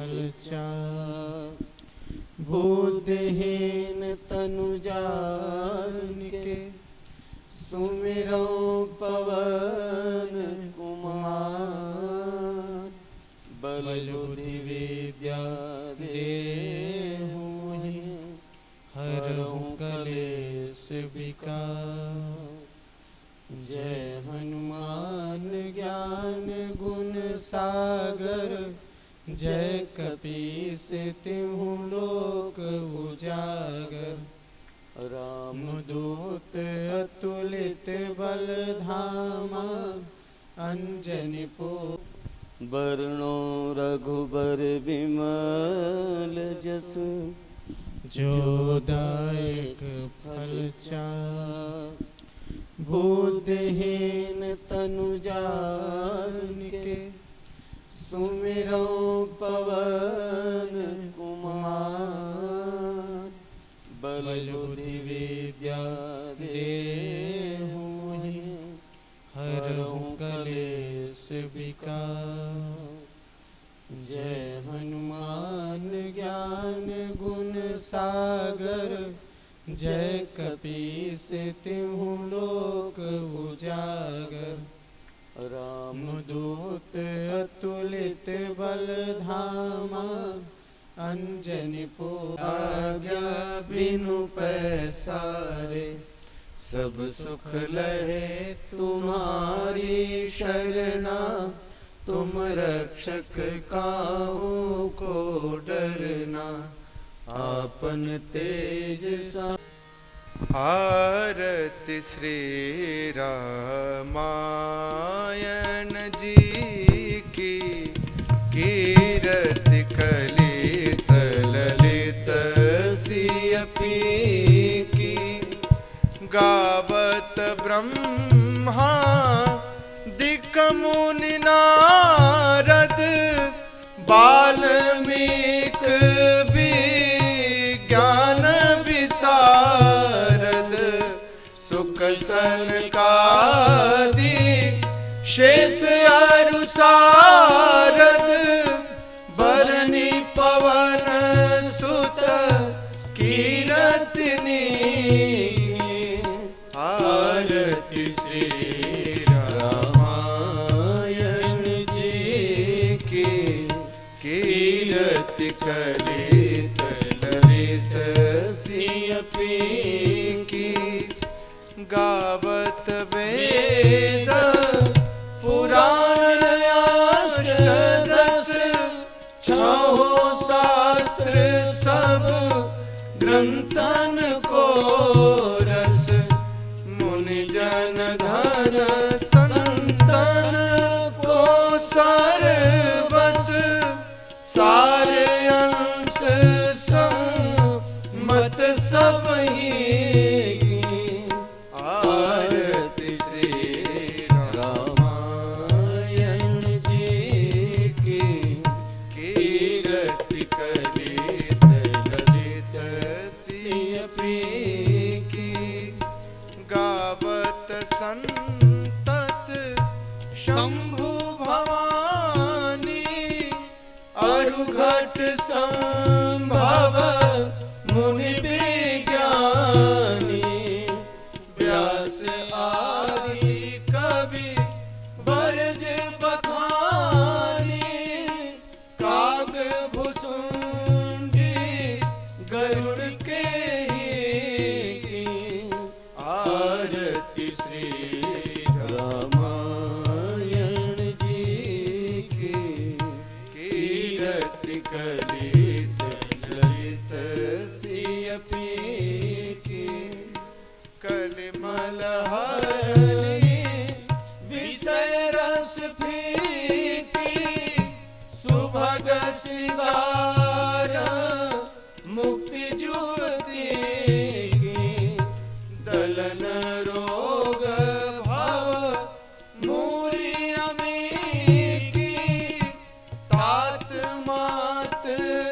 फल चार। बुद्धहीन तनु जानिके सुमिरो पवन कुमार। बल बुद्धि विद्या देहु मोहि हरहु कलेश विकार। जय हनुमान ज्ञान गुण सागर। जय कपीस तिहु लोक उजागर। रामदूत अतुलित बल धामा। अंजनी पुत्र बरनो रघुबर विमल जसु। जो दायक फल चार। बुद्धहीन तनु जानिके सुमिरो पवन कुमार। बल बुद्धि विद्या देहु मोहि हरहु कलेश विकार। जय हनुमान ज्ञान गुण सागर। जय कपीस तिहु लोक उजागर। रामदूत अतुलित बल धामा। अंजनी पुत्र आज्ञा बिनु पैसारे। सब सुख लहे तुम्हारी शरणा। तुम रक्षक काहू को डरना। आपन तेज सा आरति श्री रामायण जी की। कीरति कलित ललित सियपी की। गावत ब्रह्मा दिक मुनि नारद। बाल्मीक ज्ञान विसारद। सुख सनकादि शेष अरु सारद। बरनी पवन सुत कीरति नीकी। आरति श्री रामायण जी की। कीरति कलित ललित सियपी की। गावत वेद पुराण अष्टदश। छहो शास्त्र सब ग्रंथन को रस। मुनि जन धन संतन को सर्वस। सारे अंश मत सब ही। आरति श्री रामायण जी की। कीरति कलित ललित सियपी की। गावत संतत शंभु भवानी। अरु घट संभव मुनि विज्ञानी। व्यास आदि कवि बरज बखानी। काग भुसुंडी गरुड़ के ही। आरति श्री रामायण जी की। कीरति कलित ललित सियपी की। कलिमल हरणी विषय रस फीकी। सुभग सिंगार मुक्ति जुति की। दलन रोग भव मूरी अमी की। तात मात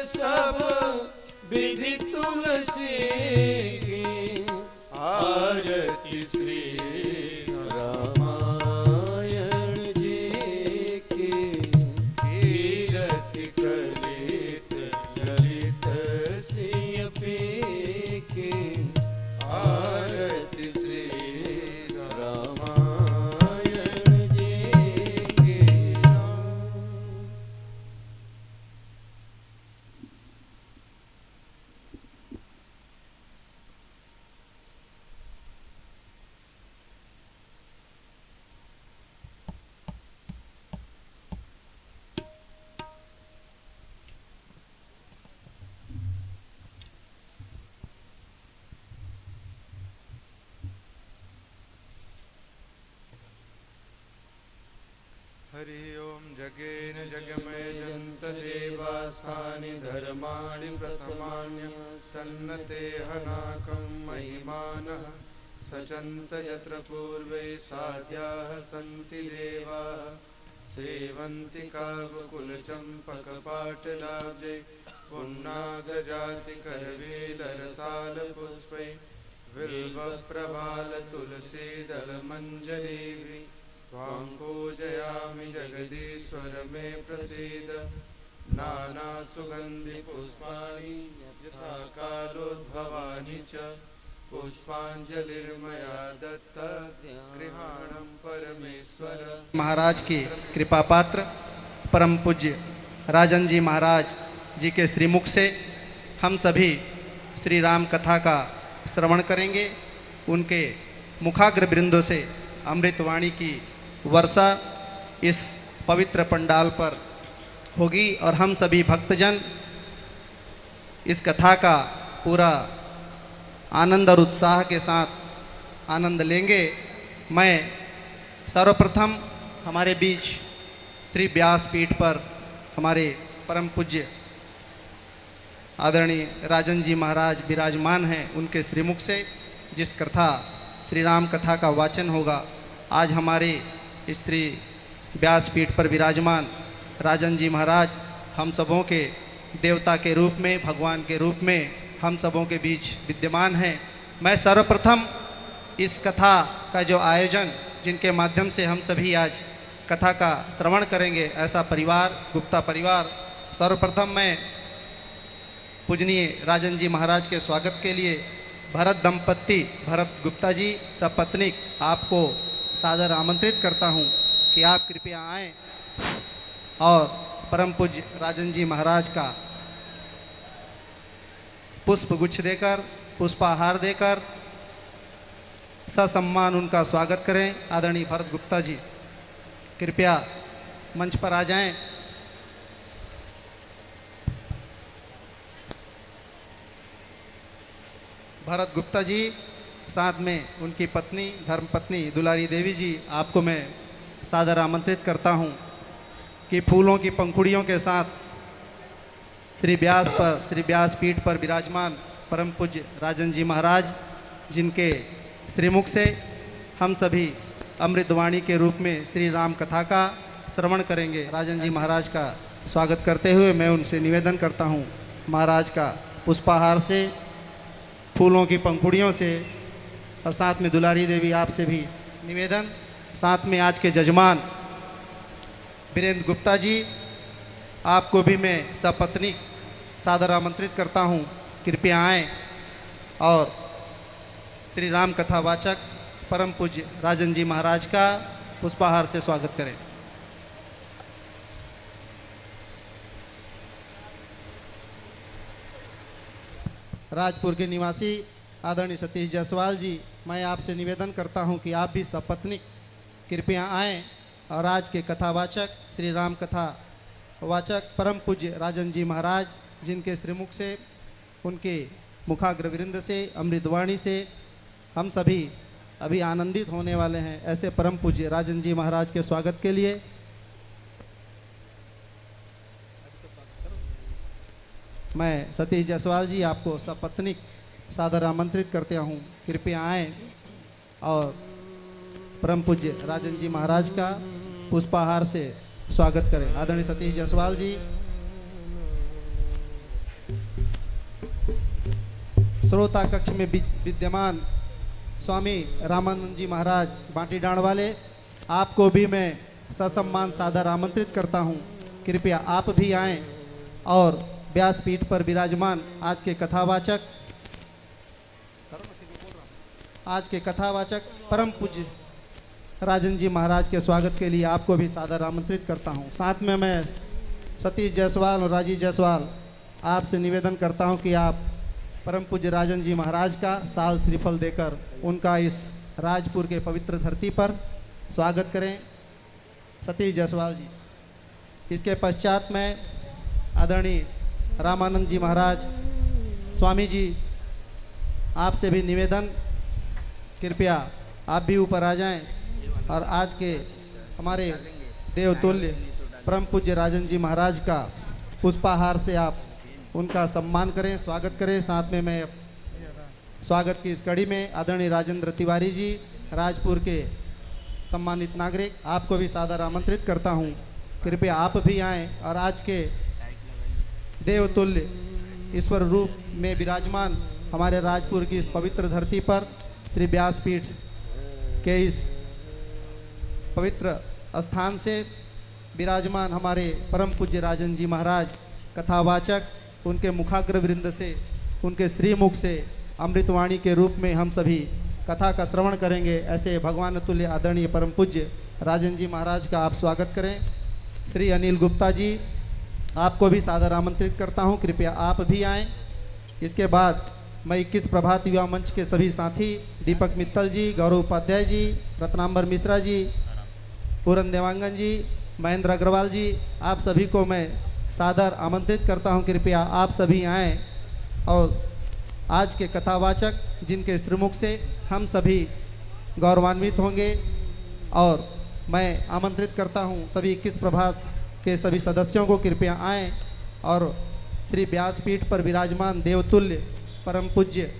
सब विधि तुलसी की। आरति श्री रामायण जी की। कीरति कलित देवास्थानि धर्माणि प्रथमान्य सन्नते हनाकं महिमानः सचन्त यत्र पूर्वे साध्याः सन्ति देवाः श्रीवन्तिकाकुलचम्पकपाटलाब्जे पुण्णाग्रजातिकरवेलरसालपुष्पै बिल्वप्रभालतुलसीदलमञ्जरीभिः त्वां पूजयामि जगदीश्वर मे प्रसीद नानासुगन्धिपुष्पाणि यथा कालोद्भवानि च पुष्पांजलिर्मया दत्त गृहाणं परमेश्वर। महाराज की कृपा पात्र परम पूज्य राजन जी महाराज जी के श्रीमुख से हम सभी श्री राम कथा का श्रवण करेंगे। उनके मुखाग्र बिंदों से अमृतवाणी की वर्षा इस पवित्र पंडाल पर होगी और हम सभी भक्तजन इस कथा का पूरा आनंद और उत्साह के साथ आनंद लेंगे। मैं सर्वप्रथम हमारे बीच श्री व्यासपीठ पर हमारे परम पूज्य आदरणीय राजन जी महाराज विराजमान हैं, उनके श्रीमुख से जिस कथा श्री राम कथा का वाचन होगा। आज हमारे श्री व्यासपीठ पर विराजमान राजन जी महाराज हम सबों के देवता के रूप में, भगवान के रूप में हम सबों के बीच विद्यमान हैं। मैं सर्वप्रथम इस कथा का जो आयोजन जिनके माध्यम से हम सभी आज कथा का श्रवण करेंगे, ऐसा परिवार गुप्ता परिवार, सर्वप्रथम मैं पूजनीय राजन जी महाराज के स्वागत के लिए भरत दंपत्ति भरत गुप्ता जी सपत्नीक आपको सादर आमंत्रित करता हूं कि आप कृपया आएं और परम पूज्य राजन जी महाराज का पुष्प गुच्छ देकर, पुष्पाहार देकर ससम्मान उनका स्वागत करें। आदरणीय भरत गुप्ता जी कृपया मंच पर आ जाएं। भरत गुप्ता जी साथ में उनकी पत्नी धर्मपत्नी दुलारी देवी जी, आपको मैं सादर आमंत्रित करता हूं कि फूलों की पंखुड़ियों के साथ श्री व्यासपीठ पर विराजमान परम पूज्य राजन जी महाराज जिनके श्रीमुख से हम सभी अमृतवाणी के रूप में श्री राम कथा का श्रवण करेंगे। राजन जी महाराज का स्वागत करते हुए मैं उनसे निवेदन करता हूं, महाराज का पुष्पाहार से, फूलों की पंखुड़ियों से और साथ में दुलारी देवी आपसे भी निवेदन, साथ में आज के जजमान वीरेंद्र गुप्ता जी आपको भी मैं सपत्नी सादर आमंत्रित करता हूं, कृपया आएं और श्री राम कथा वाचक परम पूज्य राजन जी महाराज का पुष्पाहार से स्वागत करें। राजपुर के निवासी आदरणीय सतीश जायसवाल जी, मैं आपसे निवेदन करता हूं कि आप भी सपत्नी कृपया आएं और आज के कथावाचक श्री राम कथा वाचक परम पूज्य राजन जी महाराज जिनके श्रीमुख से, उनके मुखाग्रवृंद से, अमृतवाणी से हम सभी अभी आनंदित होने वाले हैं। ऐसे परम पूज्य राजन जी महाराज के स्वागत के लिए मैं सतीश जायसवाल जी आपको सपत्नी सादर आमंत्रित करते हूँ, कृपया आएँ और परम पूज्य राजन जी महाराज का पुष्पाहार से स्वागत करें। आदरणीय सतीश जायसवाल जी, श्रोता कक्ष में विद्यमान स्वामी रामानंद जी महाराज बाटी डांड वाले, आपको भी मैं ससम्मान सादर आमंत्रित करता हूं, कृपया आप भी आएं और व्यासपीठ पर विराजमान आज के कथावाचक परम पूज्य राजन जी महाराज के स्वागत के लिए आपको भी सादर आमंत्रित करता हूं। साथ में मैं सतीश जायसवाल और राजीव जायसवाल आपसे निवेदन करता हूं कि आप परम पूज्य राजन जी महाराज का साल श्रीफल देकर उनका इस राजपुर के पवित्र धरती पर स्वागत करें। सतीश जायसवाल जी। इसके पश्चात मैं आदरणीय रामानंद जी महाराज स्वामी जी आपसे भी निवेदन, कृपया आप भी ऊपर आ जाएं और आज के हमारे देवतुल्य परम पूज्य राजन जी महाराज का पुष्पाहार से आप उनका सम्मान करें, स्वागत करें। साथ में मैं स्वागत की इस कड़ी में आदरणीय राजेंद्र तिवारी जी, राजपुर के सम्मानित नागरिक, आपको भी सादर आमंत्रित करता हूं। कृपया आप भी आएँ और आज के देवतुल्य ईश्वर रूप में विराजमान हमारे राजपुर की इस पवित्र धरती पर श्री व्यासपीठ के इस पवित्र स्थान से विराजमान हमारे परम पूज्य राजन जी महाराज कथावाचक, उनके मुखाग्र वृंद से, उनके श्रीमुख से अमृतवाणी के रूप में हम सभी कथा का श्रवण करेंगे। ऐसे भगवान तुल्य आदरणीय परम पूज्य राजन जी महाराज का आप स्वागत करें। श्री अनिल गुप्ता जी, आपको भी सादर आमंत्रित करता हूं, कृपया आप भी आएं। इसके बाद मैं 21 प्रभात युवा मंच के सभी साथी दीपक मित्तल जी, गौरव उपाध्याय जी, रत्नांबर मिश्रा जी, पूरन देवांगन जी, महेंद्र अग्रवाल जी, आप सभी को मैं सादर आमंत्रित करता हूं। कृपया आप सभी आएँ और आज के कथावाचक जिनके श्रीमुख से हम सभी गौरवान्वित होंगे, और मैं आमंत्रित करता हूं सभी 21 प्रभात के सभी सदस्यों को, कृपया आएँ और श्री व्यासपीठ पर विराजमान देवतुल्य परम पूज्य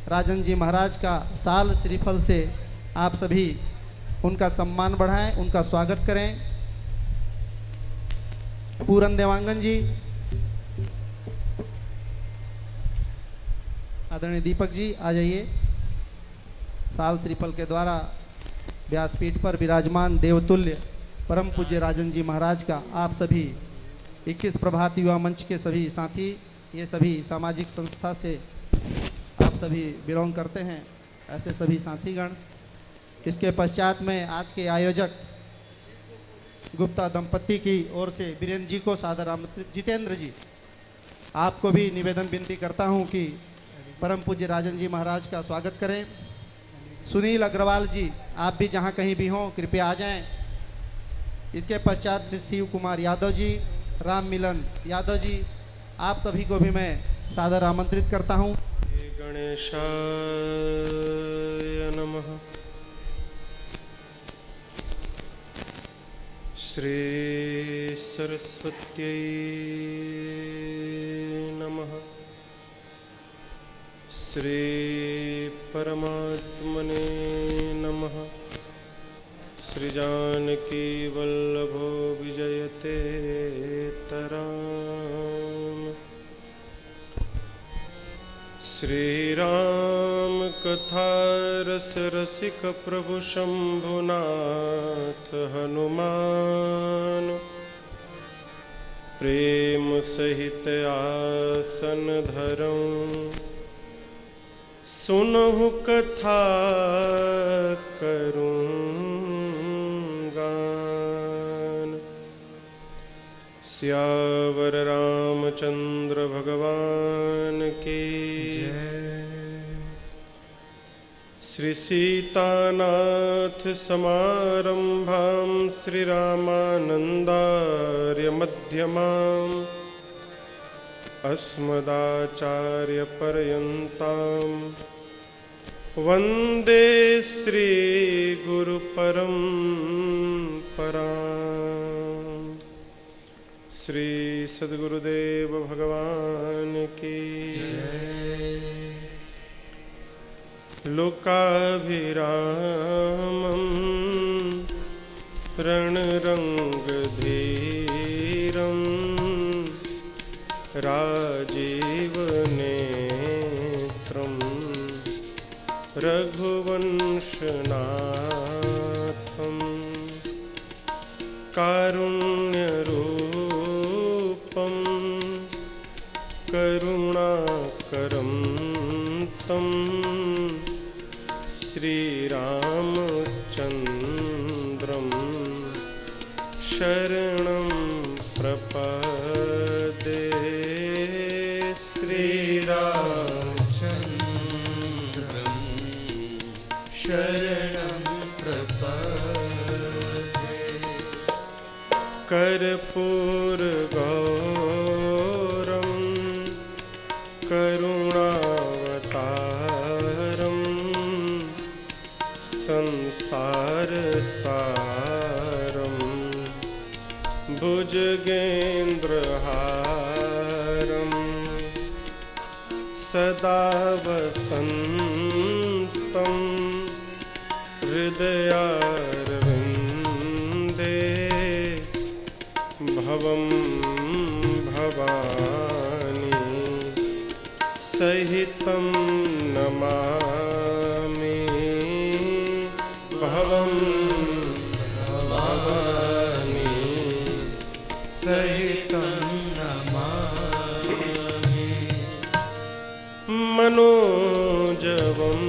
राजन जी महाराज का साल श्रीफल से आप सभी उनका सम्मान बढ़ाएं, उनका स्वागत करें। पूरन देवांगन जी, आदरणीय दीपक जी आ जाइए। साल श्रीफल के द्वारा व्यासपीठ पर विराजमान देवतुल्य परम पूज्य राजन जी महाराज का आप सभी 21 प्रभात युवा मंच के सभी साथी, ये सभी सामाजिक संस्था से आप सभी बिलोंग करते हैं, ऐसे सभी साथीगण। इसके पश्चात में आज के आयोजक गुप्ता दंपति की ओर से वीरेंद्र जी को सादर आमंत्रित। जितेंद्र जी, आपको भी निवेदन विनती करता हूं कि परम पूज्य राजन जी महाराज का स्वागत करें। सुनील अग्रवाल जी, आप भी जहां कहीं भी हों कृपया आ जाएं। इसके पश्चात शिव कुमार यादव जी, राम मिलन यादव जी, आप सभी को भी मैं सादर आमंत्रित करता हूं। गणेशाय नमः। श्री सरस्वत्यै नमः। श्री परमात्मने नमः। श्री जानकी वल्लभो विजयते तराम। श्री राम कथा रस रसिक प्रभु शंभुनाथ हनुमान। प्रेम सहित आसन धरऊं, सुनहु कथा करूं गान। सियावर रामचंद्र भगवान की श्री सीतानाथ समारंभां श्री रामानंदार्य मध्यमाम् अस्मदाचार्य पर्यन्तां वंदे श्री गुरु परंपराम्। श्री सद्गुरुदेव भगवान की लोकाभिरामं रणरंगधीरं राजीवनेत्रं रघुवंशनाथं कारुण्यरूपं करुणाकरं तं श्रीरामचन्द्रं शरणं प्रपद्ये। श्रीरामचन्द्रं शरणं प्रपद्ये। कर्पूरगौरं करुणावतारं संसारसारं भुजगेन्द्रहारं सदा वसन्तं हृदयारविन्दे भवं भवानी सहितं नमामि भवं भवानी सहितं नमामि। मनोजवं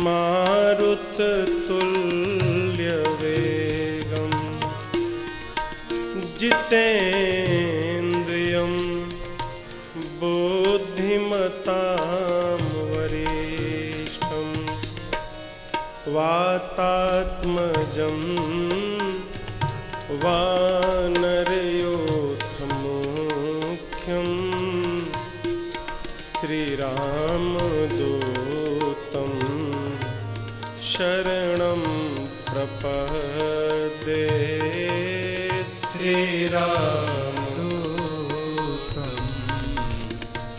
मारुततुल्यवेगं जितेन्द्रियं बुद्धिमतां वरिष्ठं वातात्मजं वानरयोथमुख्यं श्रीरामदूतं शरणं प्रपद्ये। श्रीरामदूतं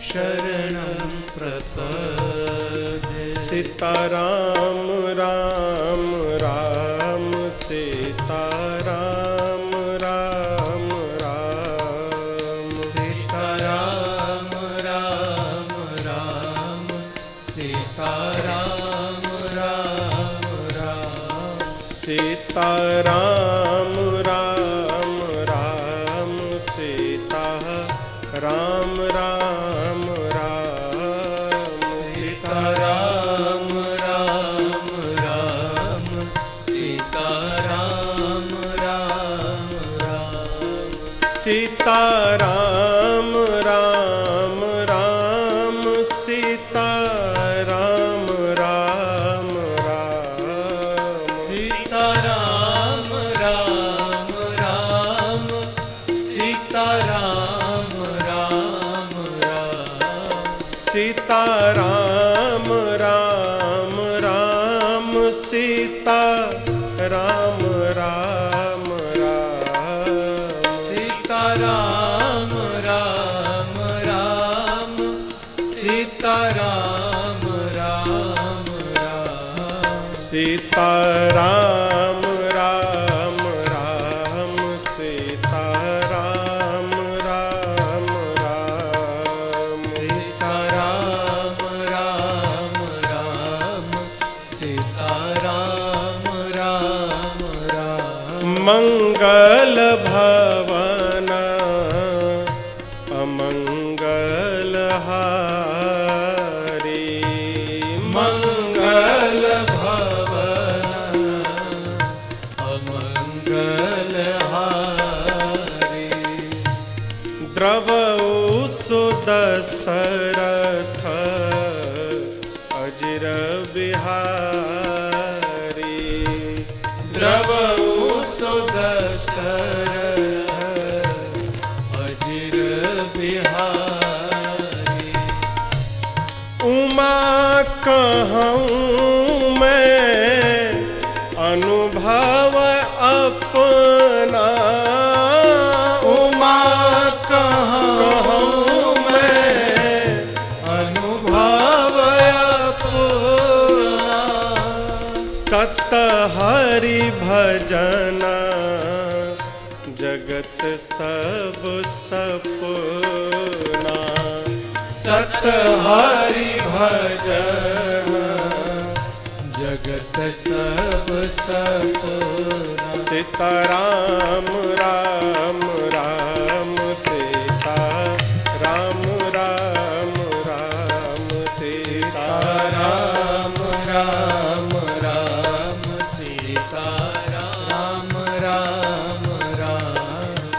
शरणं प्रपद्ये। सीताराम राम राम सीताराम राम राम सीताराम राम राम सीताराम राम राम सीताराम राम राम सीता राम राम राम सीताराम राम राम सीताराम राम राम सीताराम राम राम सीताराम राम राम सीताराम राम राम सीताराम राम राम सीताराम राम राम सीता राम राम राम सीताराम राम राम सीताराम राम राम सीताराम राम राम सीताराम राम राम सीताराम राम राम सीताराम राम राम मंगल भवन अमंगल हारी मंगल भवन अमंगल हारी द्रवौ सुदशरथ अजिर बिहारी द्रवौ सुदशरथ अजिर बिहारी उमा कहूँ मैं अनुभव अपना उमा कहूँ मैं अनुभव अपना सत हरि भजना जगत सब सपना सत हरि भजना जगत सब सपना सीताराम राम राम सीता राम राम राम सीताराम राम राम सीता राम राम राम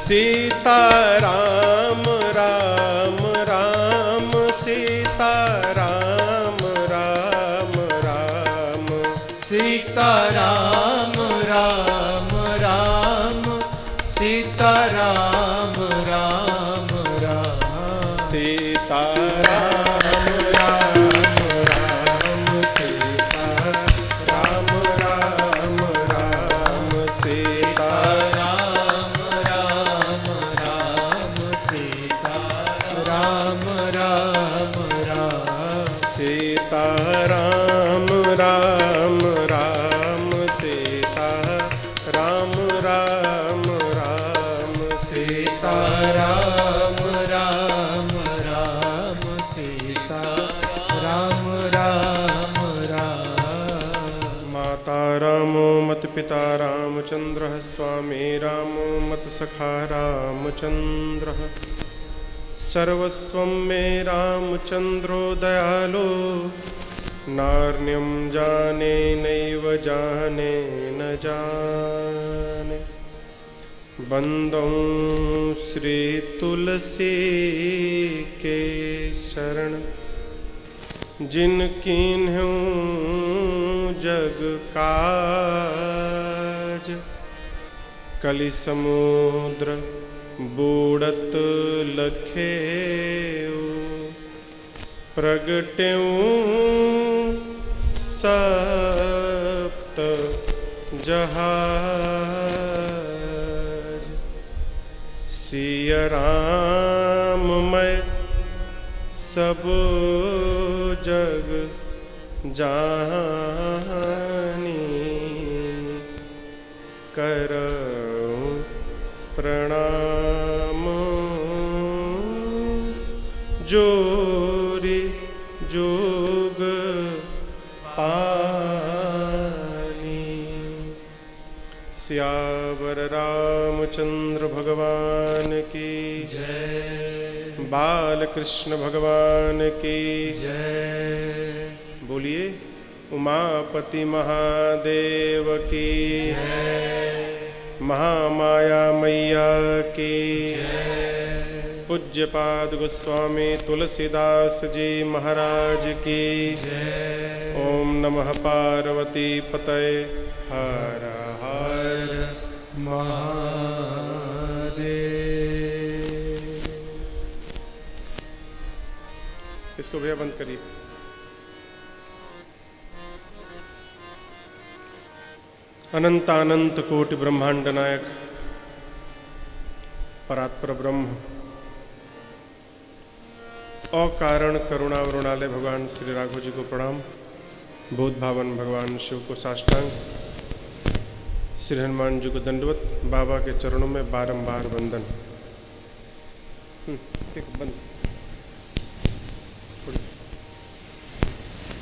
सीताराम राम राम सीताराम राम राम सीताराम राम राम सीताराम राम राम राम सीता राम राम राम सीता राम राम राम सीता राम राम राम। माता रामो मत पिता रामचंद्र स्वामी रामो मत सखा रामचंद्र सर्वस्वं मे रामचंद्रो दयालो नार्यं जाने नैव जाने न जाने। बंदौ श्री तुलसी के शरण जिन कीन्हूं जग काज। कलि समुद्र बूढ़त लखेऊ प्रगट्यूं सप्त जहाज। सिया राम मैं सब जग जानी करऊं प्रणाम जोरी जोग पानी। सियावर रामचंद्र भगवान की जय। बाल कृष्ण भगवान की जय। बोलिए उमापति महादेव की जय। महामाया मैया की जय। पूज्यपाद गोस्वामी तुलसीदास जी महाराज की जय। ओम नमः पार्वती पतये हर हर महादेव। इसको भैया बंद करिए। अनंतानंत कोटि ब्रह्मांड नायक परात्पर ब्रह्म अकारण करुणा वरुणालय भगवान श्री राघव जी को प्रणाम। बोध भावन भगवान शिव को साष्टांग, श्री हनुमान जी को दंडवत, बाबा के चरणों में बारंबार वंदन। ठीक बंद।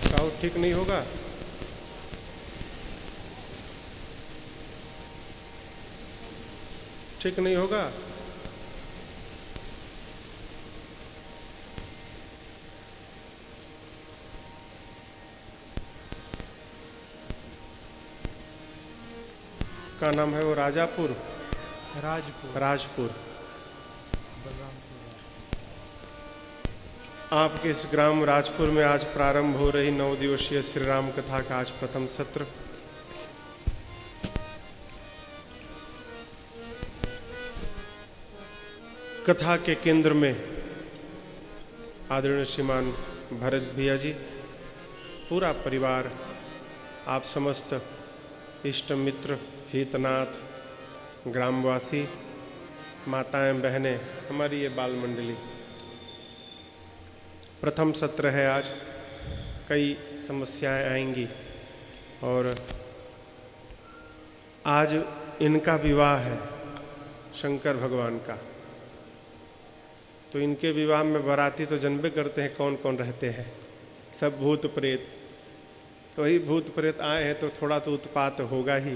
काऊ ठीक नहीं होगा? ठीक नहीं होगा? का नाम है वो राजापुर, राजपुर। आपके इस ग्राम राजपुर में आज प्रारंभ हो रही 9 दिवसीय श्री राम कथा का आज प्रथम सत्र। कथा के केंद्र में आदरणीय श्रीमान भरत भैया जी, पूरा परिवार, आप समस्त इष्ट मित्र, हितनाथ, ग्रामवासी, माताएं, बहनें, हमारी ये बाल मंडली। प्रथम सत्र है आज, कई समस्याएं आएंगी और आज इनका विवाह है शंकर भगवान का। तो इनके विवाह में बाराती तो जानबे करते हैं कौन कौन रहते हैं, सब भूत प्रेत। तो वही भूत प्रेत आए हैं तो थोड़ा तो उत्पात होगा ही,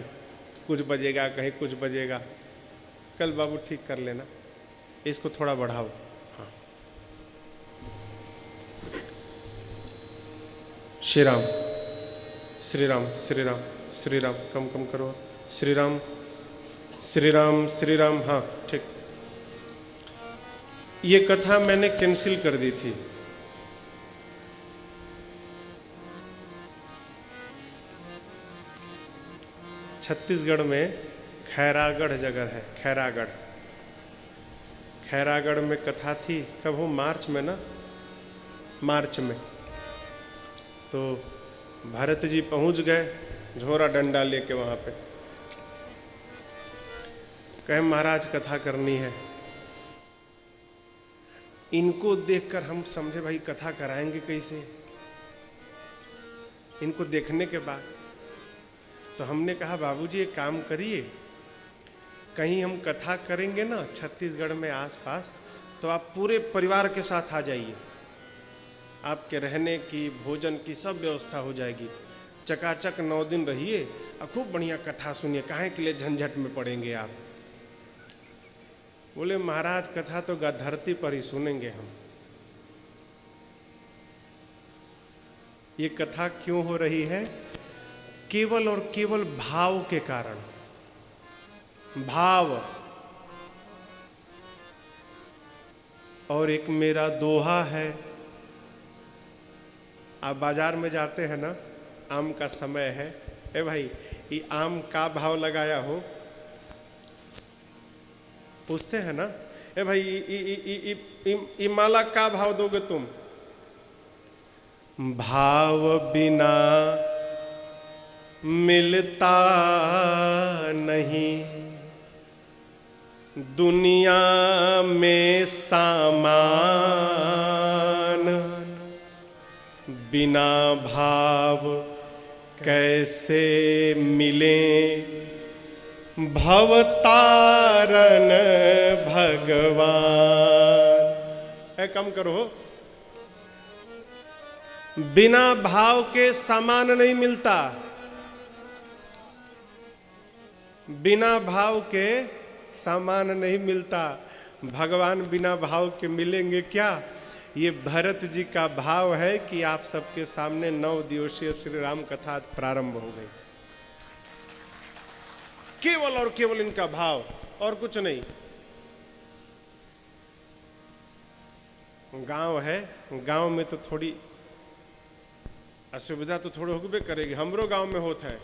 कुछ बजेगा कहीं कुछ बजेगा। कल बाबू ठीक कर लेना, इसको थोड़ा बढ़ाओ। हाँ, श्री राम श्री राम श्री राम श्री राम, कम कम करो, श्री राम श्री राम श्री राम। हाँ ठीक। ये कथा मैंने कैंसिल कर दी थी। छत्तीसगढ़ में खैरागढ़ जगह है, खैरागढ़। खैरागढ़ में कथा थी, कब हो, मार्च में ना, मार्च में। तो भरत जी पहुंच गए झोरा डंडा लेके वहां पे, कहे महाराज कथा करनी है। इनको देखकर हम समझे भाई कथा कराएंगे कैसे, इनको देखने के बाद। तो हमने कहा बाबूजी एक काम करिए, कहीं हम कथा करेंगे ना छत्तीसगढ़ में आसपास, तो आप पूरे परिवार के साथ आ जाइए, आपके रहने की भोजन की सब व्यवस्था हो जाएगी, चकाचक 9 दिन रहिए और खूब बढ़िया कथा सुनिए, काहे के लिए झंझट में पड़ेंगे आप। बोले महाराज कथा तो धरती पर ही सुनेंगे हम। ये कथा क्यों हो रही है? केवल और केवल भाव के कारण। भाव। और एक मेरा दोहा है, आप बाजार में जाते हैं ना, आम का समय है, ए भाई ये आम का भाव लगाया हो, पूछते हैं ना, ए भाई ये माला का भाव दोगे तुम? भाव बिना मिलता नहीं दुनिया में सामान, बिना भाव कैसे मिले भवतारण भगवान। है कम करो, बिना भाव के सामान नहीं मिलता, बिना भाव के सामान नहीं मिलता। भगवान बिना भाव के मिलेंगे क्या? ये भरत जी का भाव है कि आप सबके सामने 9 दिवसीय श्री राम कथा प्रारंभ हो गई। केवल और केवल इनका भाव और कुछ नहीं। गांव है, गांव में तो थोड़ी असुविधा तो थोड़ी होगी करेगी, हमरो गांव में होता है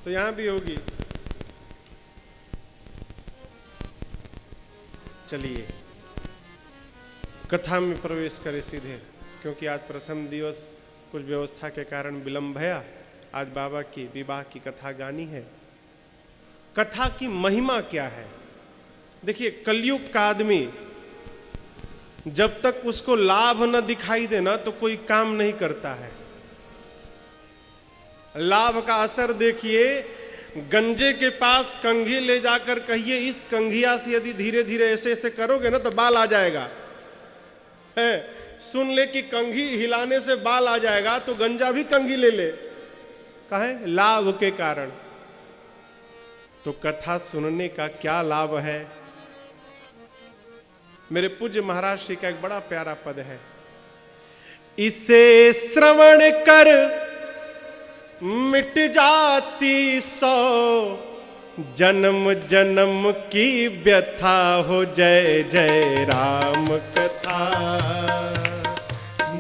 तो यहां भी होगी। चलिए कथा में प्रवेश करें सीधे, क्योंकि आज प्रथम दिवस कुछ व्यवस्था के कारण विलंब भया। आज बाबा की विवाह की कथा गानी है। कथा की महिमा क्या है? देखिए कलयुग का आदमी जब तक उसको लाभ न दिखाई देना तो कोई काम नहीं करता है। लाभ का असर देखिए, गंजे के पास कंघी ले जाकर कहिए इस कंघिया से यदि धीरे धीरे ऐसे ऐसे करोगे ना तो बाल आ जाएगा। है सुन ले कि कंघी हिलाने से बाल आ जाएगा तो गंजा भी कंघी ले ले, काहे? लाभ के कारण। तो कथा सुनने का क्या लाभ है? मेरे पूज्य महाराज श्री का एक बड़ा प्यारा पद है, इसे श्रवण कर मिट जाती 100 जन्म जन्म की व्यथा हो। जय जय राम कथा,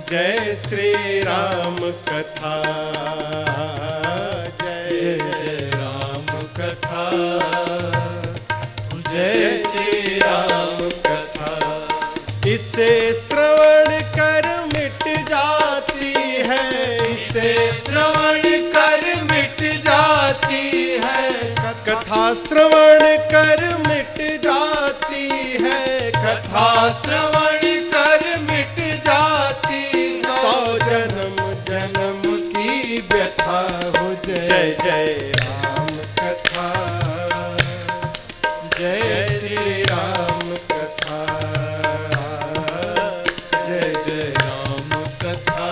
जय श्री राम कथा, जय जय राम कथा, जय श्री राम कथा। इसे श्रवण कर मिट जाती है, इसे श्रवण कर मिट जाती है, कथा श्रवण कर मिट जाती है, कथा श्रवण कर मिट जाती 100 जन्म जन्म की व्यथा हो। जय जय राम कथा, जय श्री राम कथा, जय जय राम कथा,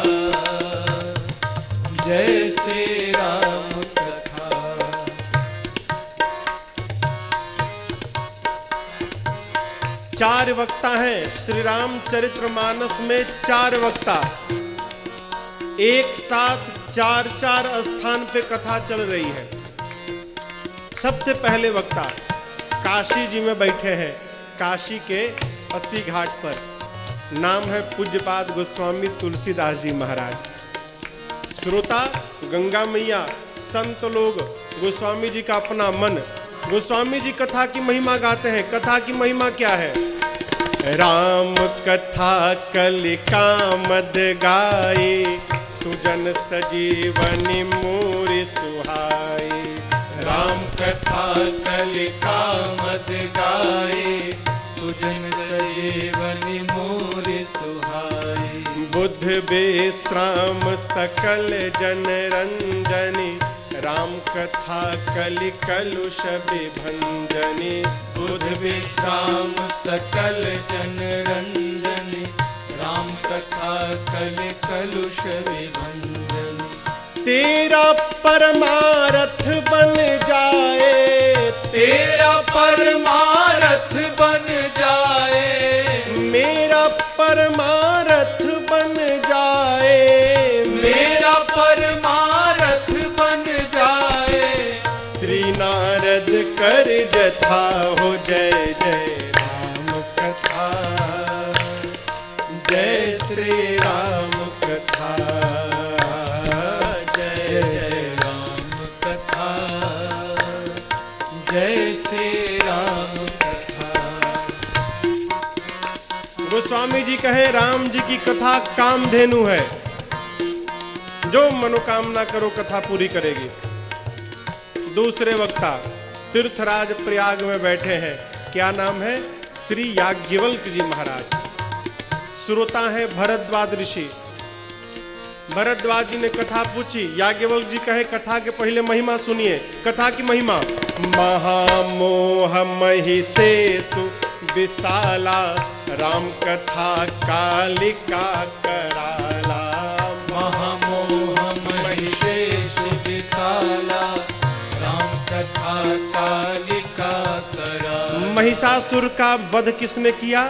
जय श्री राम कथा। चार वक्ता हैं श्री रामचरितमानस में, 4 वक्ता एक साथ 4 स्थान पे कथा चल रही है। सबसे पहले वक्ता काशी जी में बैठे हैं, काशी के 80 घाट पर। नाम है पूज्यपाद गोस्वामी तुलसीदास जी महाराज। श्रोता गंगा मैया, संत लोग, गोस्वामी जी का अपना मन। गोस्वामी जी कथा की महिमा गाते हैं। कथा की महिमा क्या है? राम कथा कलिकामद गाए, सुजन सजीवनी मूरि सुहाई। राम कथा कलिकामद गाए, सुजन सजीवनी मूरि सुहाई। बुध बुध विश्राम सकल जन रंजनी, राम कथा कलि कलुष विभंजनी। बुध विश्राम सकल जन रंजनी, राम कथा कलि कलुष विभंजनी। तेरा परमारथ बन जाए, तेरा परमारथ बन जाए, मेरा परमारथ बन जाए, मेरा परमारथ बन जाए। श्री नारद कर जथा हो जय जय राम कथा, जय श्री राम कथा, जय जय राम कथा, जय श्री राम कथा। गोस्वामी जी कहे राम जी की कथा कामधेनु है, जो मनोकामना करो कथा पूरी करेगी। दूसरे वक्ता तीर्थराज प्रयाग में बैठे हैं, क्या नाम है? श्री याज्ञवल्क जी महाराज। श्रोता है भरद्वाज ऋषि। भरद्वाज जी ने कथा पूछी, याज्ञवल्क जी कहे कथा के पहले महिमा सुनिए। कथा की महिमा, महामोह महिषेषु विशाला, राम कथा कालिका कराला। महामोह महिषेषु विशाला, राम कथा कालिका कराला। महिषासुर का वध किसने किया?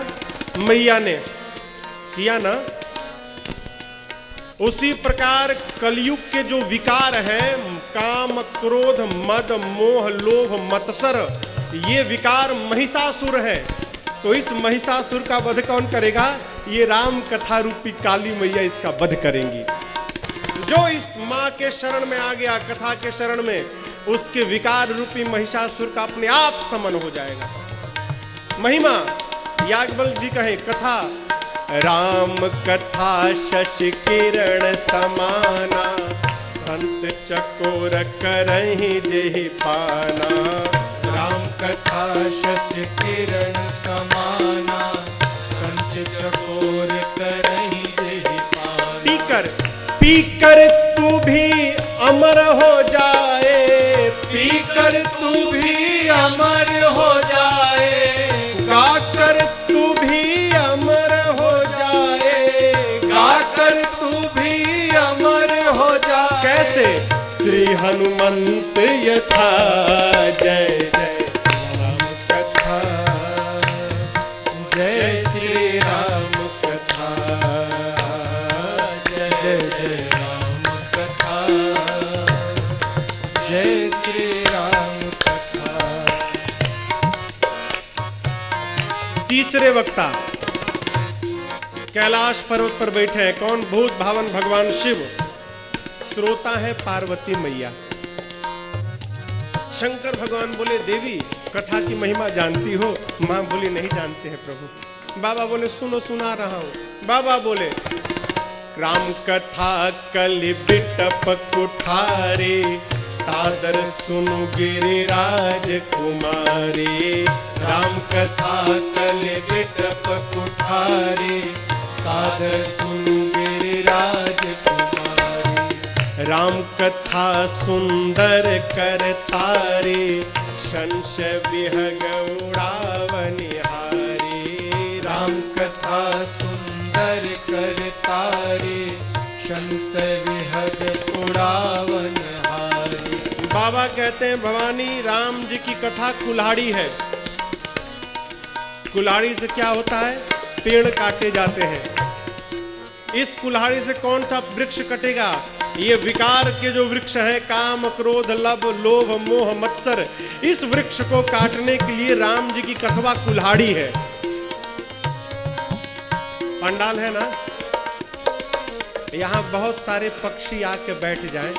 मैया ने किया ना। उसी प्रकार कलयुग के जो विकार हैं, काम क्रोध मद मोह लोभ मत्सर, ये विकार महिषासुर है। तो इस महिषासुर का वध कौन करेगा? ये राम कथा रूपी काली मैया इसका वध करेंगी। जो इस माँ के शरण में आ गया, कथा के शरण में, उसके विकार रूपी महिषासुर का अपने आप समन हो जाएगा। महिमा याज्ञवल्क जी कहे कथा, राम कथा शशि किरण समाना, संत चकोर करहि जेहि पाना। राम कथा शशि किरण समाना, संत चकोर करहि जेहि पाना। पीकर तू भी अमर हो जाए, पीकर तू भी अमर हो जाए, गाकर तू भी अमर हो जाए, गाकर तू भी अमर हो जाए। कैसे? श्री हनुमंत यथा, जय जय राम कथा, जय श्री राम कथा, जय जय राम कथा, जय श्री राम कथा। तीसरे वक्ता कैलाश पर्वत पर बैठे हैं। कौन? भूत भावन भगवान शिव। श्रोता है पार्वती मैया। शंकर भगवान बोले देवी कथा की महिमा जानती हो? मां बोली नहीं जानते हैं प्रभु। बाबा बोले सुनो, सुना रहा हूं। बाबा बोले राम कथा कलि बिटप कुठारे, सादर सुनु गिरिराज कुमारी। राम कथा कलि बिटप कुठारे, सादर सुनु गिरिराज कुमारी। राम कथा सुंदर करतारे, शंश विहग उड़ावनिहारी। राम कथा सुंदर करतारे, शंस विहग उड़ावनहारी। बाबा कहते हैं भवानी राम जी की कथा कुल्हाड़ी है। कुल्हाड़ी से क्या होता है? पेड़ काटे जाते हैं। इस कुल्हाड़ी से कौन सा वृक्ष कटेगा? ये विकार के जो वृक्ष है, काम क्रोध लब लोभ मोह मत्सर, इस वृक्ष को काटने के लिए राम जी की कथवा कुल्हाड़ी है। पंडाल है ना, यहां बहुत सारे पक्षी आके बैठ जाएं,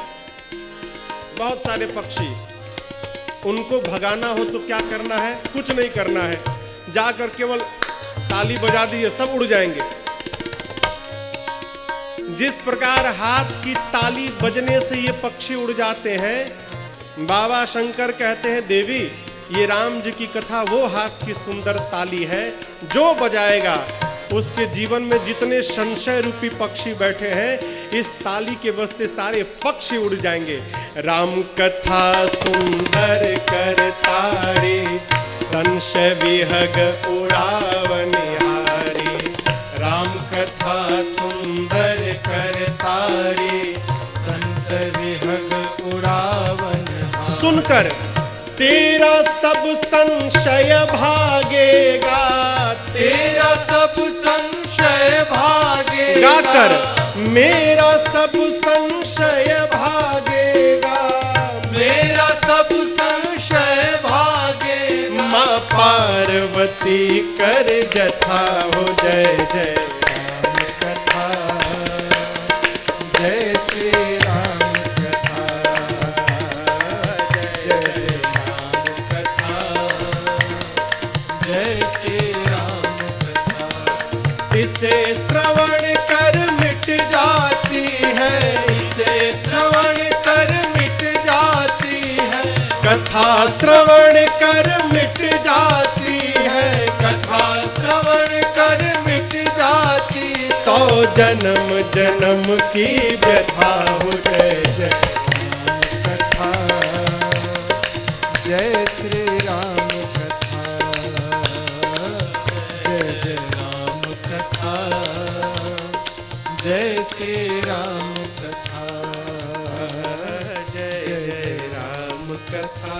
बहुत सारे पक्षी। उनको भगाना हो तो क्या करना है? कुछ नहीं करना है, जाकर केवल ताली बजा दी, सब उड़ जाएंगे। जिस प्रकार हाथ की ताली बजने से ये पक्षी उड़ जाते हैं, बाबा शंकर कहते हैं देवी ये राम जी की कथा वो हाथ की सुंदर ताली है, जो बजाएगा उसके जीवन में जितने संशय रूपी पक्षी बैठे हैं, इस ताली के बजते सारे पक्षी उड़ जाएंगे। राम कथा सुंदर कर तारी, संशय विहग उड़ावनिहारी। राम कथा सुंदर कर तारी, संशय विहग उड़ावनिहारी। सुनकर तेरा सब संशय भागेगा, तेरा सब संशय भागेगा। गाकर मेरा सब संशय भागेगा, मेरा सब संशय भागेगा। माँ पार्वती कर जथा हो जय जय राम कथा, जय श्री राम कथा, जय जय राम कथा, जय श्री राम कथा। इसे श्रवण कर मिट जाती है, इसे श्रवण कर मिट जाती है। कथा श्रवण कर मिट जाती है। कथा श्रवण कर मिट जाती। 100 जन्म जन्म की व्यथा हो जय जय राम कथा, जय श्री राम कथा, जय जय राम कथा, जय श्री राम कथा, जय जय राम कथा।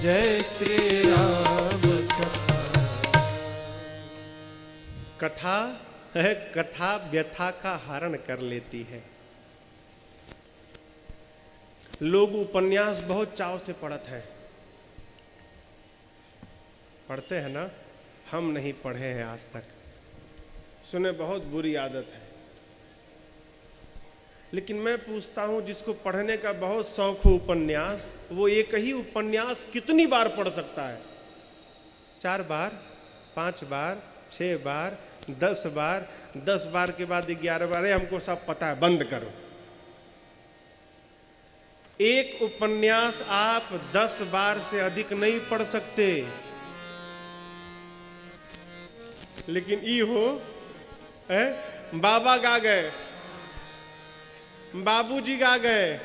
जय श्री राम कथा। कथा है, कथा व्यथा का हरण कर लेती है। लोग उपन्यास बहुत चाव से पढ़ते हैं, पढ़ते हैं ना, हम नहीं पढ़े हैं आज तक। सुने बहुत बुरी आदत है, लेकिन मैं पूछता हूं जिसको पढ़ने का बहुत शौक हो उपन्यास, वो एक ही उपन्यास कितनी बार पढ़ सकता है? 4 बार, 5 बार, 6 बार, 10 बार, 10 बार के बाद 11 बार, हमको सब पता है, बंद करो। एक उपन्यास आप 10 बार से अधिक नहीं पढ़ सकते। लेकिन ई हो है, बाबा गा गए, बाबूजी गा गए,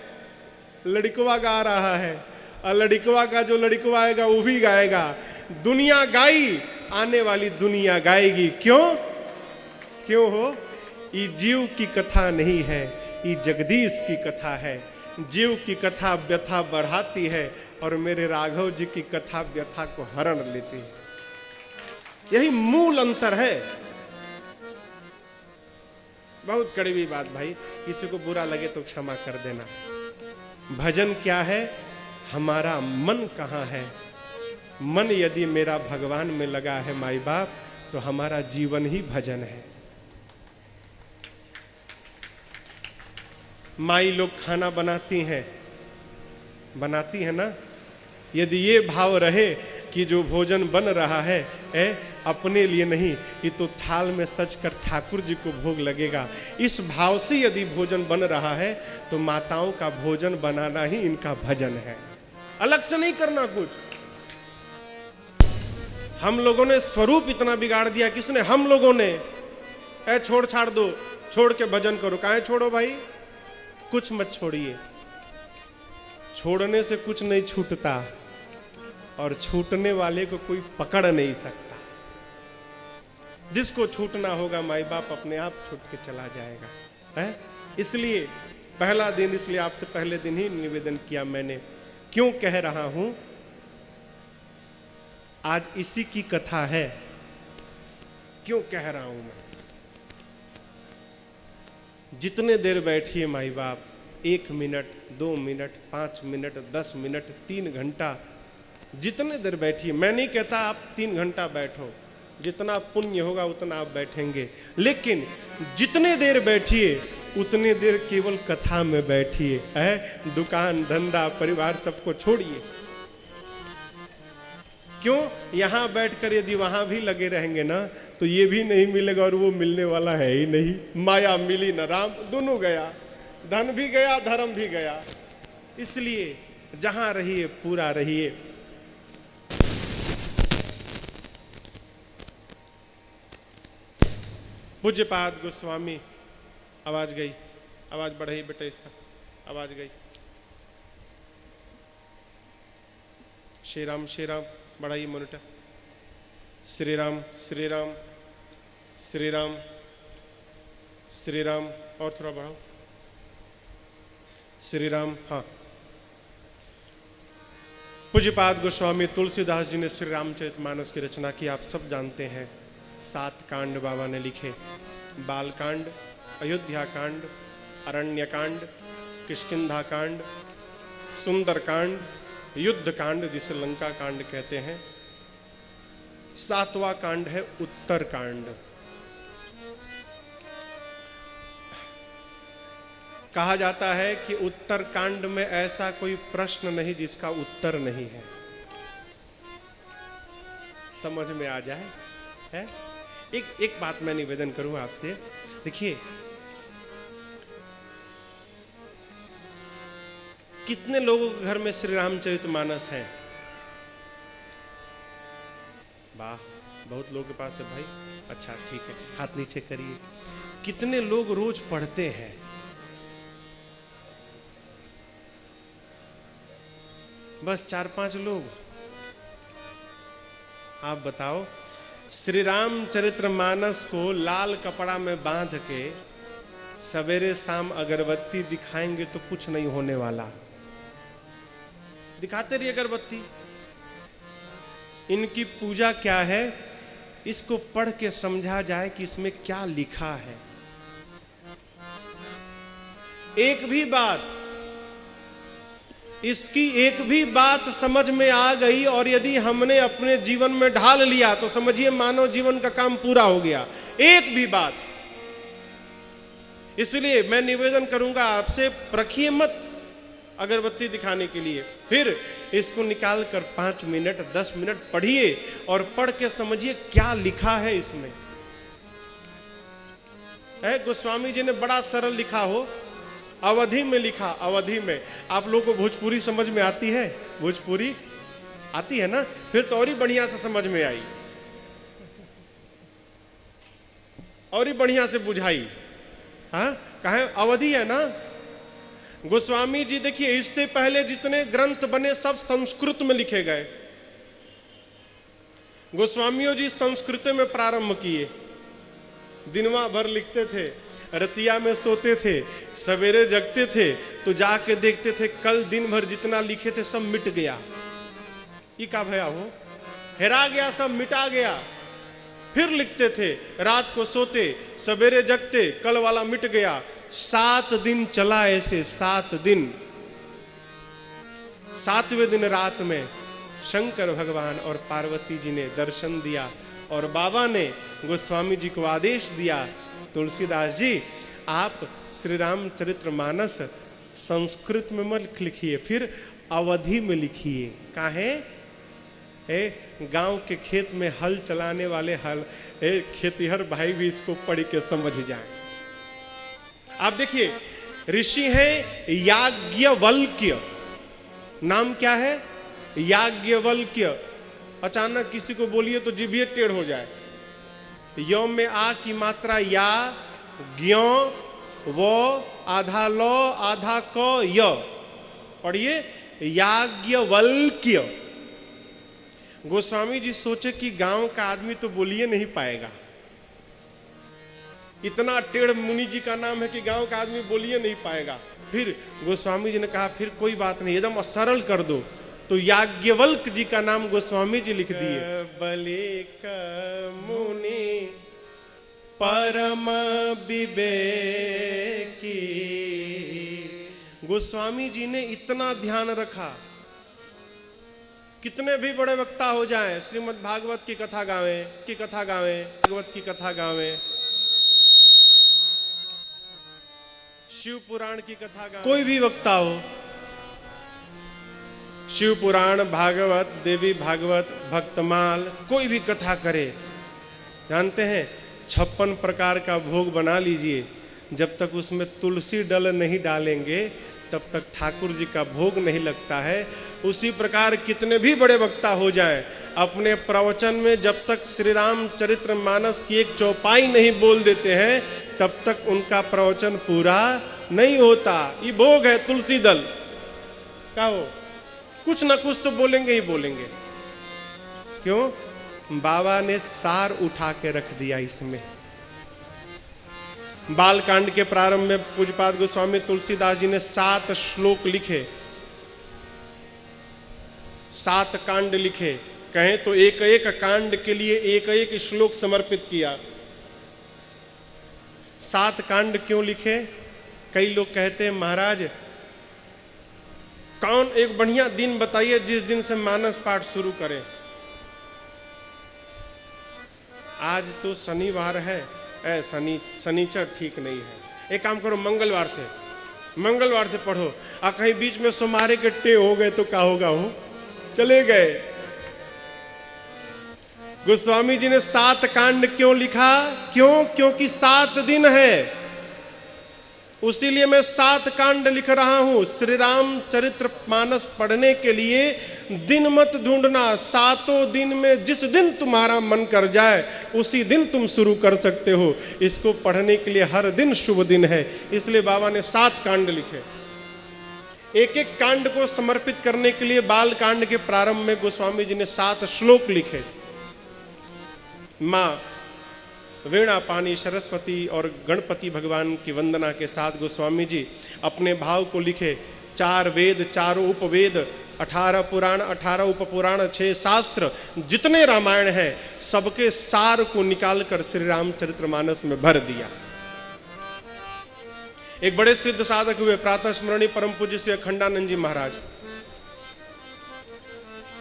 लड़कवा गा रहा है, और लड़कवा का जो लड़कवा आएगा वो भी गाएगा। दुनिया गाई, आने वाली दुनिया गाएगी। क्यों? क्यों हो? ये जीव की कथा नहीं है, ये जगदीश की कथा है। जीव की कथा व्यथा बढ़ाती है और मेरे राघव जी की कथा व्यथा को हरण लेती है। यही मूल अंतर है। बहुत कड़वी बात भाई, किसी को बुरा लगे तो क्षमा कर देना। भजन क्या है? हमारा मन कहाँ है? मन यदि मेरा भगवान में लगा है माई बाप, तो हमारा जीवन ही भजन है। माई लोग खाना बनाती हैं ना, यदि ये भाव रहे कि जो भोजन बन रहा है अपने लिए नहीं, ये तो थाल में सज कर ठाकुर जी को भोग लगेगा, इस भाव से यदि भोजन बन रहा है तो माताओं का भोजन बनाना ही इनका भजन है, अलग से नहीं करना कुछ। हम लोगों ने स्वरूप इतना बिगाड़ दिया। किसने? हम लोगों ने। छोड़ छाड़ दो, छोड़ के भजन करो। काहे छोड़ो भाई? कुछ मत छोड़िए। छोड़ने से कुछ नहीं छूटता और छूटने वाले को कोई पकड़ नहीं सकता। जिसको छूटना होगा माई बाप अपने आप छूट के चला जाएगा, है? इसलिए पहला दिन, इसलिए आपसे पहले दिन ही निवेदन किया मैंने। क्यों कह रहा हूं? आज इसी की कथा है। क्यों कह रहा हूं मैं? जितने देर बैठिए माई बाप, 1 मिनट, 2 मिनट, 5 मिनट, 10 मिनट, 3 घंटा, जितने देर बैठिए। मैं नहीं कहता आप 3 घंटा बैठो, जितना पुण्य होगा उतना आप बैठेंगे, लेकिन जितने देर बैठिए उतने देर केवल कथा में बैठिए। है दुकान धंधा परिवार सबको छोड़िए। क्यों? यहां बैठकर यदि वहां भी लगे रहेंगे ना तो ये भी नहीं मिलेगा और वो मिलने वाला है ही नहीं। माया मिली न राम, दोनों गया, धन भी गया धर्म भी गया। इसलिए जहां रहिए पूरा रहिए। पूज्यपाद गोस्वामी, आवाज गई, आवाज बढ़ाइए बेटा इसका, आवाज गई। श्री राम बढ़ाइए मॉनिटर। श्री राम श्री राम श्री राम श्री राम, और थोड़ा बढ़ाओ, श्री राम। हाँ, पूज्यपाद गोस्वामी तुलसीदास जी ने श्री रामचरितमानस की रचना की, आप सब जानते हैं। 7 कांड बाबा ने लिखे, बाल कांड, अयोध्या कांड, अरण्य कांड, किष्किंधा कांड, सुंदर कांड, युद्ध कांड जिसे लंका कांड कहते हैं। 7वां कांड है उत्तर कांड। कहा जाता है कि उत्तर कांड में ऐसा कोई प्रश्न नहीं जिसका उत्तर नहीं है। समझ में आ जाए है? एक बात मैं निवेदन करूं आपसे, देखिए कितने लोगों के घर में श्री रामचरितमानस है? वाह, बहुत लोगों के पास है भाई। अच्छा ठीक है, हाथ नीचे करिए। कितने लोग रोज पढ़ते हैं? बस 4-5 लोग। आप बताओ, श्री रामचरितमानस को लाल कपड़ा में बांध के सवेरे शाम अगरबत्ती दिखाएंगे तो कुछ नहीं होने वाला। दिखाते रहिए अगरबत्ती। इनकी पूजा क्या है, इसको पढ़ के समझा जाए कि इसमें क्या लिखा है। एक भी बात, इसकी एक भी बात समझ में आ गई और यदि हमने अपने जीवन में ढाल लिया तो समझिए मानव जीवन का काम पूरा हो गया। एक भी बात। इसलिए मैं निवेदन करूंगा आपसे, रखिए मत अगरबत्ती दिखाने के लिए, फिर इसको निकाल कर 5 मिनट 10 मिनट पढ़िए और पढ़ के समझिए क्या लिखा है इसमें। गोस्वामी जी ने बड़ा सरल लिखा हो, अवधि में लिखा। अवधि में आप लोगों को भोजपुरी समझ में आती है? भोजपुरी आती है ना? फिर तो और ही बढ़िया से समझ में आई, और ही बढ़िया से बुझाई। हाँ, कहे अवधि है ना। गोस्वामी जी देखिए, इससे पहले जितने ग्रंथ बने सब संस्कृत में लिखे गए। गोस्वामियों जी संस्कृत में प्रारंभ किए, दिनवा भर लिखते थे, रतिया में सोते थे, सवेरे जगते थे तो जाके देखते थे कल दिन भर जितना लिखे थे सब मिट गया। ये का भया हो, हेरा गया, सब मिटा गया। फिर लिखते थे, रात को सोते, सवेरे जगते, कल वाला मिट गया। 7 दिन चला ऐसे, 7 दिन। 7वें दिन रात में शंकर भगवान और पार्वती जी ने दर्शन दिया और बाबा ने गोस्वामी जी को आदेश दिया, तुलसीदास जी आप श्री रामचरितमानस संस्कृत में मत लिखिए, फिर अवधि में लिखिए। काहे? गांव के खेत में हल चलाने वाले खेतिहर भाई भी इसको पढ़ के समझ जाएं। आप देखिए, ऋषि हैं याज्ञवल्क्य। नाम क्या है? याज्ञवल्क्य। अचानक किसी को बोलिए तो जिभे टेढ़ हो जाए। यो में आ की मात्रा या, ज्ञ, वो, आधा लो, आधा क, य। पढ़िए, याज्ञवल्क्य। गोस्वामी जी सोचे कि गांव का आदमी तो बोलिए नहीं पाएगा, इतना टेढ़ मुनि जी का नाम है कि गांव का आदमी बोलिए नहीं पाएगा। फिर गोस्वामी जी ने कहा फिर कोई बात नहीं, एकदम सरल कर दो। तो याज्ञवल्क जी का नाम गोस्वामी जी लिख दिए। बलिक मुनि परम विवेकी। गोस्वामी जी ने इतना ध्यान रखा, कितने भी बड़े वक्ता हो जाएं, श्रीमद् भागवत की कथा गावें, भागवत की कथा गावें, शिव पुराण की कथा गावें, कोई भी वक्ता हो, शिव पुराण, भागवत, देवी भागवत, भक्तमाल, कोई भी कथा करे, जानते हैं 56 प्रकार का भोग बना लीजिए, जब तक उसमें तुलसी डल नहीं डालेंगे तब तक ठाकुर जी का भोग नहीं लगता है। उसी प्रकार कितने भी बड़े वक्ता हो जाएं, अपने प्रवचन में जब तक श्री रामचरितमानस की एक चौपाई नहीं बोल देते हैं तब तक उनका प्रवचन पूरा नहीं होता। ये भोग है तुलसी दल का हो, कुछ ना कुछ तो बोलेंगे ही बोलेंगे। क्यों? बाबा ने सार उठा के रख दिया इसमें। बालकांड के प्रारंभ में पूज्यपाद गोस्वामी तुलसीदास जी ने 7 श्लोक लिखे, 7 कांड लिखे। कहें तो एक एक कांड के लिए एक एक श्लोक समर्पित किया। 7 कांड क्यों लिखे? कई लोग कहते हैं महाराज कौन एक बढ़िया दिन बताइए जिस दिन से मानस पाठ शुरू करें। आज तो शनिवार है, शनिचर ठीक नहीं है। एक काम करो, मंगलवार से पढ़ो। और कहीं बीच में सोमवार के टे हो गए तो क्या होगा? हो चले गए। गोस्वामी जी ने 7 कांड क्यों लिखा? क्योंकि 7 दिन है, उसीलिए मैं 7 कांड लिख रहा हूं। श्री रामचरितमानस पढ़ने के लिए दिन मत ढूंढना, 7 दिन में जिस दिन तुम्हारा मन कर जाए उसी दिन तुम शुरू कर सकते हो। इसको पढ़ने के लिए हर दिन शुभ दिन है, इसलिए बाबा ने 7 कांड लिखे। एक एक कांड को समर्पित करने के लिए बाल कांड के प्रारंभ में गोस्वामी जी ने 7 श्लोक लिखे। माँ वीणा पानी सरस्वती और गणपति भगवान की वंदना के साथ गोस्वामी जी अपने भाव को लिखे। 4 वेद, 4 उपवेद, 18 पुराण, 18 उपपुराण, 6 शास्त्र, जितने रामायण हैं सबके सार को निकालकर श्री रामचरितमानस में भर दिया। एक बड़े सिद्ध साधक हुए, प्रातः स्मरणीय परम पूज्य श्री अखंडानंद जी महाराज।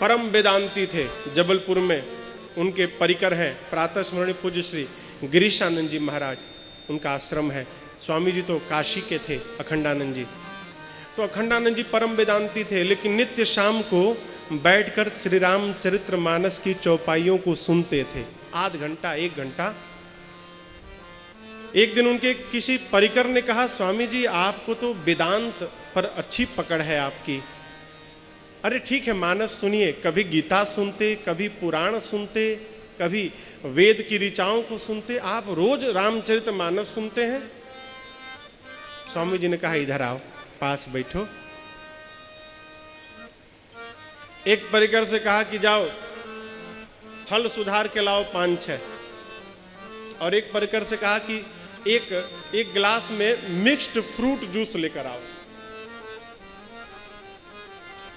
परम वेदांती थे, जबलपुर में उनके परिकर हैं प्रातः स्मरणीय पूज्य श्री गिरीशानंद जी महाराज, उनका आश्रम है। स्वामी जी तो काशी के थे, अखंडानंद जी। तो अखंडानंद जी परम वेदांती थे, लेकिन नित्य शाम को बैठकर श्री रामचरितमानस की चौपाइयों को सुनते थे, आध घंटा 1 घंटा। एक दिन उनके किसी परिकर ने कहा, स्वामी जी आपको तो वेदांत पर अच्छी पकड़ है आपकी। अरे ठीक है, मानस सुनिए। कभी गीता सुनते, कभी पुराण सुनते, कभी वेद की ऋचाओं को सुनते, आप रोज रामचरितमानस सुनते हैं। स्वामी जी ने कहा इधर आओ, पास बैठो। एक परिकर से कहा कि जाओ फल सुधार के लाओ 5-6, और एक परिकर से कहा कि एक गिलास में मिक्स्ड फ्रूट जूस लेकर आओ।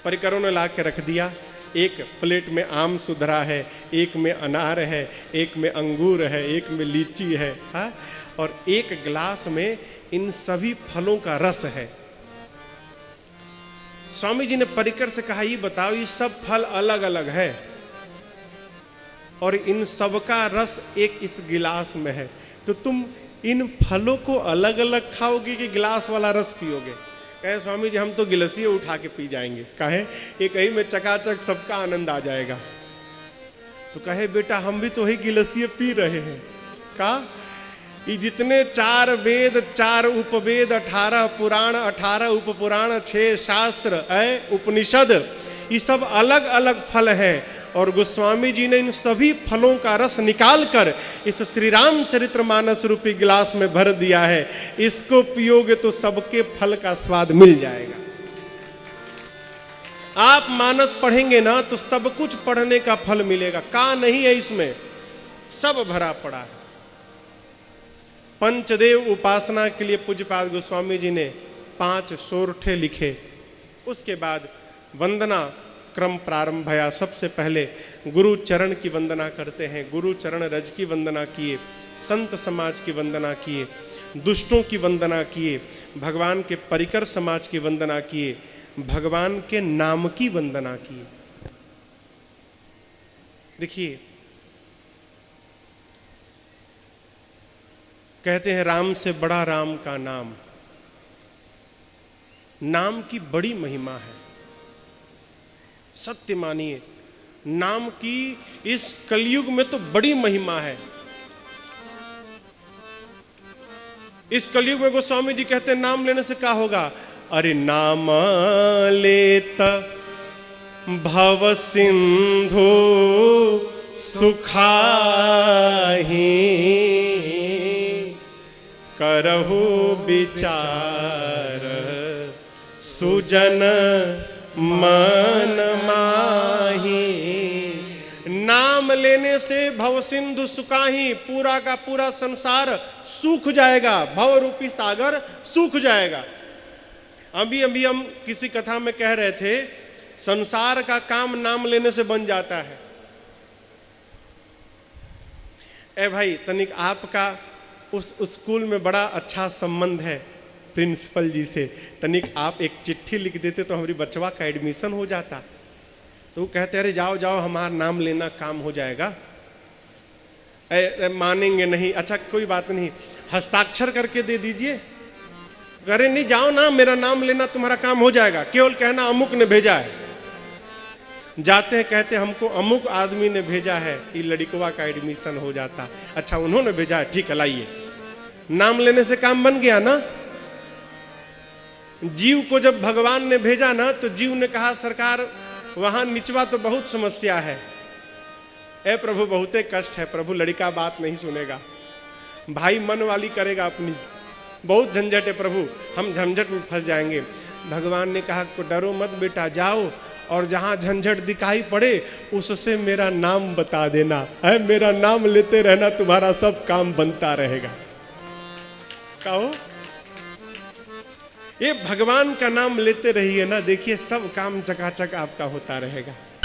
परिकरों ने ला के रख दिया। एक प्लेट में आम सुधरा है, एक में अनार है, एक में अंगूर है, एक में लीची है, हा? और एक गिलास में इन सभी फलों का रस है। स्वामी जी ने परिकर से कहा ये बताओ, ये सब फल अलग अलग है और इन सब का रस एक इस गिलास में है, तो तुम इन फलों को अलग अलग खाओगे कि गिलास वाला रस पियोगे? कहे स्वामी जी हम तो गिलसिए उठा के पी जाएंगे। कहे एक ही में चकाचक सबका आनंद आ जाएगा। तो कहे बेटा हम भी तो ही गिलसिए पी रहे हैं। का ये जितने 4 वेद, 4 उपवेद, 18 पुराण, 18 उपपुराण, 6 शास्त्र, उपनिषद, ये सब अलग अलग फल हैं। और गोस्वामी जी ने इन सभी फलों का रस निकालकर इस श्री रामचरितमानस रूपी गिलास में भर दिया है। इसको पियोगे तो सबके फल का स्वाद मिल जाएगा। आप मानस पढ़ेंगे ना तो सब कुछ पढ़ने का फल मिलेगा। का नहीं है इसमें, सब भरा पड़ा है। पंचदेव उपासना के लिए पूज्यपाद गोस्वामी जी ने 5 सोरठे लिखे। उसके बाद वंदना क्रम प्रारंभ भया। सबसे पहले गुरु चरण की वंदना करते हैं। गुरु चरण रज की वंदना किए, संत समाज की वंदना किए, दुष्टों की वंदना किए, भगवान के परिकर समाज की वंदना किए, भगवान के नाम की वंदना किए। देखिए कहते हैं राम से बड़ा राम का नाम। नाम की बड़ी महिमा है, सत्य मानिए। नाम की इस कलयुग में तो बड़ी महिमा है। इस कलयुग में गोस्वामी जी कहते हैं नाम लेने से क्या होगा? अरे नाम लेता भव सिंधु सुखाही करहु विचार सुजन मन माही। नाम लेने से भव सिंधु सुखाही, पूरा का पूरा संसार सूख जाएगा, भव रूपी सागर सूख जाएगा। अभी अभी हम किसी कथा में कह रहे थे, संसार का काम नाम लेने से बन जाता है। ए भाई, तनिक आपका उस स्कूल में बड़ा अच्छा संबंध है प्रिंसिपल जी से, तनिक आप एक चिट्ठी लिख देते तो हमारी बचवा का एडमिशन हो जाता। तो वो कहते अरे जाओ जाओ, हमारा नाम लेना काम हो जाएगा। मानेंगे नहीं, अच्छा कोई बात नहीं, हस्ताक्षर करके दे दीजिए। अरे नहीं जाओ ना, मेरा नाम लेना तुम्हारा काम हो जाएगा, केवल कहना अमुक ने भेजा है। जाते हैं कहते हमको अमुक आदमी ने भेजा है, ये लड़कवा का एडमिशन हो जाता। अच्छा उन्होंने भेजा है, ठीक है लाइए। नाम लेने से काम बन गया ना। जीव को जब भगवान ने भेजा ना, तो जीव ने कहा सरकार वहां निचवा तो बहुत समस्या है, ए प्रभु बहुते कष्ट है। प्रभु लड़का बात नहीं सुनेगा, भाई मन वाली करेगा अपनी, बहुत झंझट है प्रभु, हम झंझट में फंस जाएंगे। भगवान ने कहा को डरो मत बेटा, जाओ और जहां झंझट दिखाई पड़े उससे मेरा नाम बता देना है, मेरा नाम लेते रहना, तुम्हारा सब काम बनता रहेगा। कहो ये भगवान का नाम लेते रहिए ना, देखिए सब काम चकाचक आपका होता रहेगा।